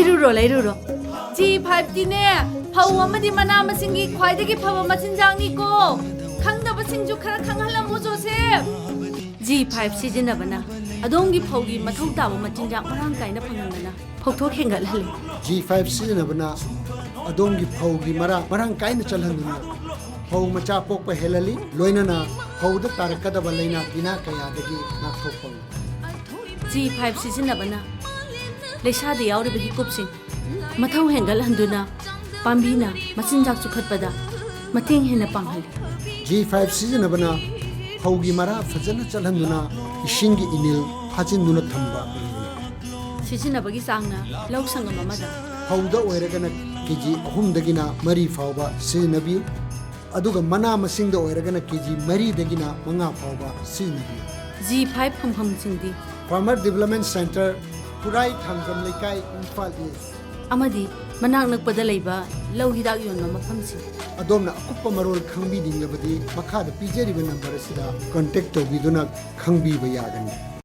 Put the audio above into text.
Lairuro. G5 dine, Pau amadi mana masingi khwaidagi phaba machinjangni ko. Khangdaba singju khara khanghalam mo Joseph. G5 sizinabana, adongi phaugi mathau taba machinjang marang kaina phangangana. Phokthok hengalhali. G5 sizinabana, adongi phaugi marang kaina chalhanduna. Phau macha pokpa helali, loinana phauda tarakadaba laina bina kayadagi nakhokpang. G5 sizinabana, leishadi yauribi kupsing. Mathau hengalhanduna, pambina machinjak chukhatpada, mating hena panghali. G5 sizinabana, phaugi mara fajana chalhanduna, ishingi inil hajinduna thamba. Sizinabagi sangna, lausangam amada. Phauda oiragana kg ahumdagina mari phauba sinabi. Aduga mana masingda oiragana kg mari dagina manga phauba sinabi. G5 phumpham singdi. Farmer Development Center, Purai Thangam Laikai, Imphal East. Amadi, manak nakpada laiba, lau hidak yonma mafamsi. Adomna akupa marol khangbi dinglabadi, makhada pijeriba number asida contact tawbiduna khangbi ba yagani.